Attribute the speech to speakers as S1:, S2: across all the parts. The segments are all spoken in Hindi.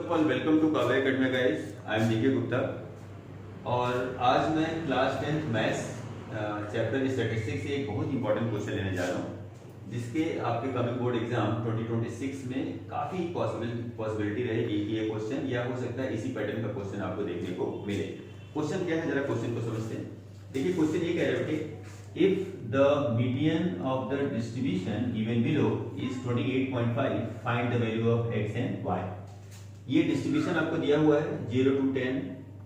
S1: Of all welcome to Kavya academy guys. I am DK Gupta और आज मैं class 10th maths chapter statistics से एक बहुत इंपॉर्टेंट क्वेश्चन लेने जा रहा हूँ, जिसके आपके कमिंग बोर्ड एग्जाम 2026 में काफ़ी पॉसिबिलिटी रहेगी कि ये क्वेश्चन या हो सकता है इसी पैटर्न का क्वेश्चन आपको देखने को मिले। क्वेश्चन क्या है, जरा क्वेश्चन को समझते हैं। देखिए क्वेश्चन ये कह रहा है कि if the median of the distribution given below is 28.5, find the value of x and y। ये डिस्ट्रीब्यूशन आपको दिया हुआ है 0 to 10,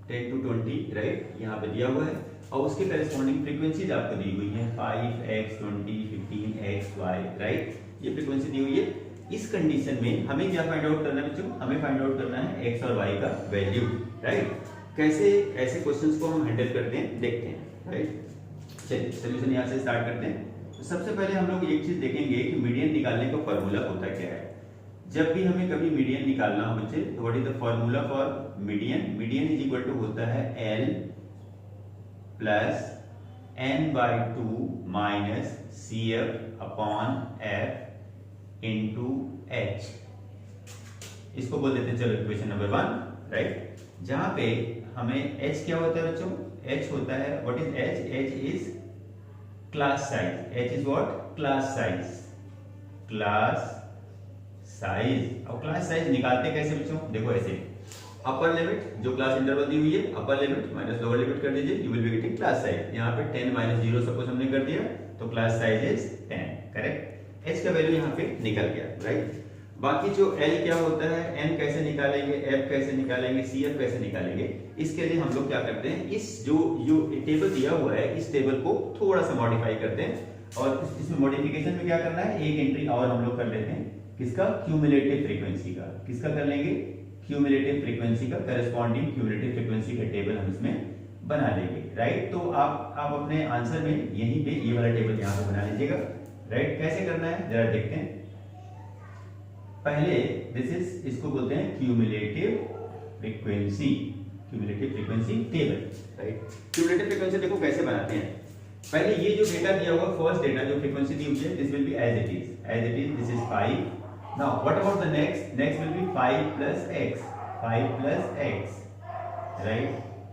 S1: 10 to 20, राइट, यहाँ पे दिया हुआ है और उसके करस्पॉन्डिंग फ्रीक्वेंसीज आपको दी हुई है 5x, 20, 15x, y, राइट। ये फ्रीक्वेंसी दी हुई है। इस कंडीशन में हमें क्या फाइंड आउट करना है बच्चों? हमें फाइंड आउट करना है x और y का वैल्यू, राइट। कैसे ऐसे क्वेश्चंस को हम हैंडल करते हैं देखते हैं, राइट। चलिए सोल्यूशन यहाँ से स्टार्ट करते हैं। तो सबसे पहले हम लोग एक चीज देखेंगे कि मीडियन निकालने का फॉर्मूला होता क्या है। जब भी हमें कभी मीडियन निकालना हो बच्चे, तो what is the formula for median? Median is equal to होता है L plus n/2 minus CF upon F into H। इसको बोल देते हैं, चलो इक्वेशन नंबर 1, राइट। जहां पे हमें H क्या होता है बच्चों? H होता है, what is H? H is class size. H is what? Class size. Class size. और क्लास साइज निकालते कैसे बच्चों? देखो ऐसे, अपर लिमिट जो क्लास इंटरवल दी हुई है, upper limit minus lower limit कर दीजिए, you will be getting class size. यहाँ पे 10 माइनस 0 सपोज हमने कर दिया, तो class size is 10, correct. H का वैल्यू यहाँ पे निकल गया, राइट। बाकी जो L क्या होता है, N कैसे निकालेंगे, F कैसे निकालेंगे, CF कैसे निकालेंगे, इसके लिए हम लोग क्या करते हैं, इस जो टेबल दिया हुआ है, इस टेबल को थोड़ा सा मॉडिफाई करते हैं और इसमें मॉडिफिकेशन में क्या करना है, एक एंट्री और हम लोग कर लेते हैं, किसका? क्यूमुलेटिव फ्रीक्वेंसी का। किसका कर लेंगे? क्यूमुलेटिव फ्रीक्वेंसी का। करस्पॉन्डिंग क्यूमुलेटिव फ्रीक्वेंसी का टेबल हम इसमें बना लेंगे, राइट। तो आप अपने आंसर में यहीं पे ये वाला टेबल यहाँ पे बना लीजिएगा, राइट। कैसे करना है जरा देखते हैं। पहले इसको बोलते हैं cumulative frequency, cumulative frequency table, right. Cumulative frequency देखो कैसे बनाते हैं। पहले ये जो डेटा दिया हुआ, फर्स्ट डेटा जो फ्रीक्वेंसी दी हुई है, this will be as it is, this is 5। Now what about the next? Next will be 5 plus x, 5 plus x, right.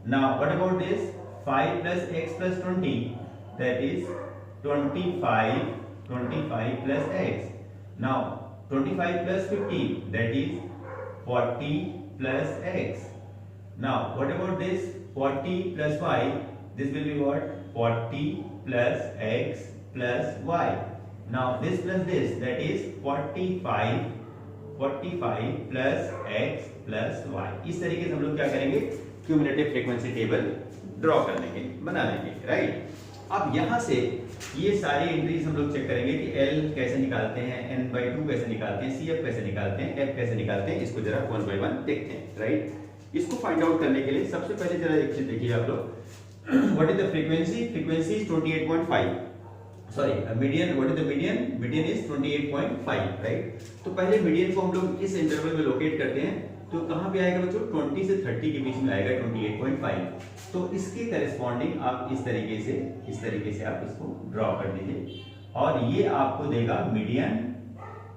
S1: Now what about this 5 plus x plus 20, that is 25 plus x। Now 25 plus 50, that is 40 plus x. Now, what about this 40 plus y? This will be what? 40 plus x plus y. Now, this plus this, that is 45 plus x plus y. इस तरीके से हम लोग क्या करेंगे, क्यूमुलेटिव फ्रीक्वेंसी टेबल ड्रॉ कर लेंगे, बना लेंगे, राइट। अब यहां से ये सारी एंट्रीज हम लोग चेक करेंगे कि L कैसे निकालते हैं, n/2 कैसे निकालते हैं, CF कैसे निकालते हैं, F कैसे निकालते हैं। इसको जरा 1 by 1 देखते हैं, राइट। इसको फाइंड आउट करने के लिए सबसे पहले जरा एक चीज देखिए आप लोग, what is the frequency? Frequency is 28.5, sorry median, what is the median? Median is 28.5, right. तो पहले मीडियन को हम लोग इस इंटरवल में लोकेट करते हैं, तो कहां पे आएगा बच्चों? 20 से 30 के बीच में आएगा 28.5। तो इसके करस्पॉन्डिंग आप इस तरीके से आप इसको ड्रॉ कर दीजिए और ये आपको देगा मीडियन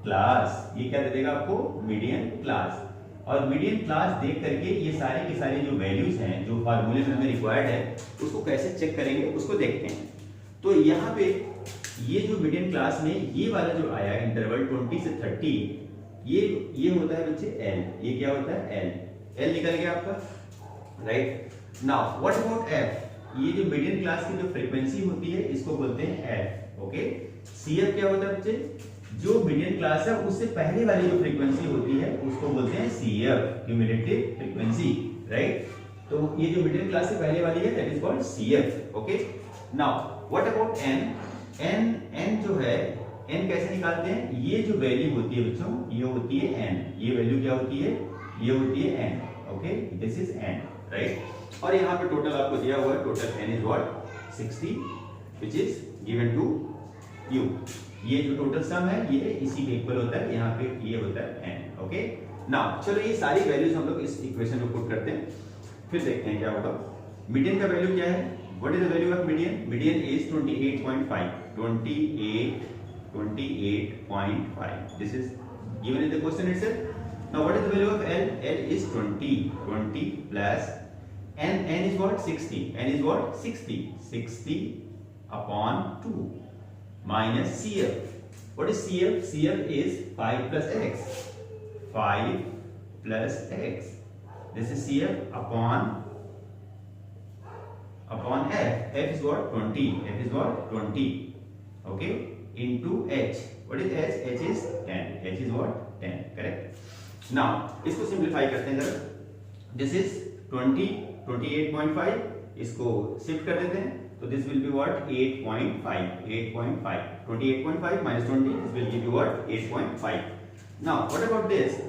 S1: क्लास। ये क्या दे देगा आपको? Median class. और मीडियन क्लास देख करके ये सारे के सारे जो वैल्यूज हैं, जो फार्मूले में हमें रिक्वायर्ड है, उसको कैसे चेक करेंगे उसको देखते हैं। तो यहाँ पे ये जो मीडियन क्लास में ये वाला जो आया इंटरवल 20 से 30, ये होता है बच्चे L। ये क्या होता है? L निकल गया आपका, right. Now what about F? ये जो मीडियन क्लास की जो फ्रीक्वेंसी होती है, इसको बोलते हैं F, ओके। CF क्या होता है बच्चे? जो मीडियन क्लास है उससे पहले वाली जो फ्रीक्वेंसी होती है, उसको बोलते हैं CF, क्यूमुलेटिव फ्रीक्वेंसी, राइट। तो ये जो मीडियन क्लास से पहले वाली है, that is called CF, okay. Now what about N? N जो है, N कैसे निकालते हैं? ये जो वैल्यू होती है बच्चों, ये होती है N। ये वैल्यू क्या होती है? ये होती है N, okay. This is N, right. और यहाँ पे टोटल आपको दिया हुआ है, total N is what? 60, which is given to you. ये जो टोटल सम है, ये इसी के इक्वल होता है, यहाँ पे ये होता है N, ओके। नाउ चलो ये सारी वैल्यूज हम लोग इस इक्वेशन में पुट करते हैं, फिर देखते हैं क्या होगा। मीडियन का वैल्यू क्या है? What is the value of median? Median is 28.5, 28.5. This is given in the question itself. Now what is the value of L? L is 20. 20 plus N is what? 60. N is what? 60. 60 upon 2 minus CF. What is CF? CF is 5 plus X. 5 plus X. This is CF upon F. F is what? 20. F is what? 20. Okay? Into H. What is H? H is 10. H is what? 10. Correct? Now, इसको simplify करते हैं जरा. This is 20, 28.5. इसको shift कर देते हैं. So this will be what? 8.5. 8.5. 28.5 minus 20. This will give you what? 8.5. Now, what about this?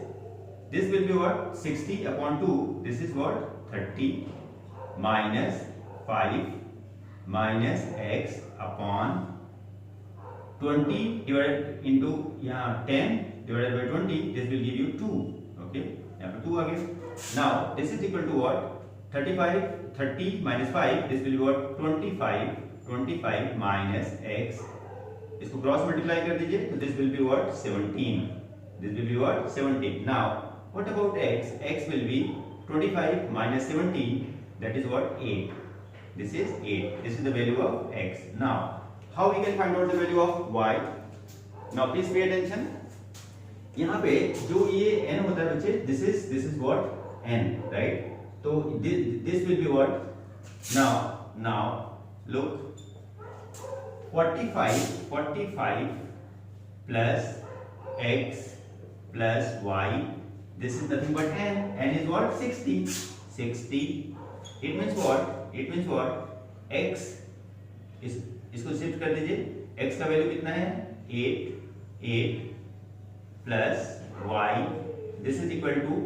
S1: This will be what? 60 upon 2. This is what? 30 minus 5 minus X upon 20 divided into 10 divided by 20. This will give you 2. Okay, यहाँ पे 2 आ गया. Now this is equal to what? 30 minus 5. This will be what? 25 minus X. इसको क्रॉस मल्टीप्लाई कर दीजिए तो this will be what? 17. This will be what? 17. Now what about X? X will be 25 minus 17. That is what? 8. This is 8. This is the value of X. Now how we can find out the value of Y? Now please pay attention. यहाँ पे जो ये n होता है बच्चे, this is what? N, right? तो this will be what? Now look, 45 plus X plus Y. This is nothing but n. N is what? 60. 60. It means what? It means what? X इसको शिफ्ट कर दीजिए. X का वैल्यू कितना है? 8 plus Y. This is equal to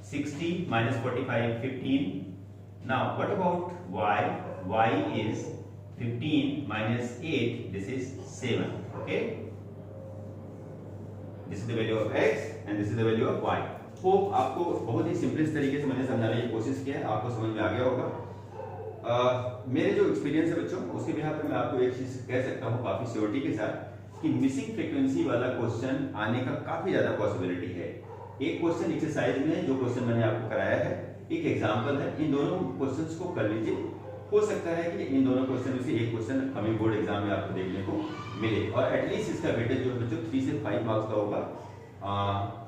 S1: 60 minus 45, 15. Now what about Y? Y is 15 minus 8. This is 7. Okay. This is the value of X and this is the value of Y. Hope आपको बहुत ही सिंपलेस्ट तरीके से मैंने समझाने की कोशिश किया है. आपको समझ में आ गया होगा. मेरे जो एक्सपीरियंस है बच्चों, उसके बिहार पर मैं आपको एक चीज कह सकता हूँ काफी श्योरिटी के साथ कि मिसिंग फ्रीक्वेंसी वाला क्वेश्चन आने का काफी ज्यादा पॉसिबिलिटी है. एक क्वेश्चन एक्सरसाइज में जो क्वेश्चन मैंने आपको कराया है, एक एग्जांपल है. इन दोनों क्वेश्चंस को कर लीजिए. हो सकता है कि इन दोनों क्वेश्चन में से एक क्वेश्चन कमिंग बोर्ड एग्जाम में आपको देखने को मिले और एटलीस्ट इसका वेटेज जो बच्चों 3 से 5 मार्क्स का होगा.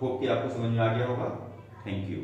S1: होप कि आपको समझ में आ गया होगा. Thank you.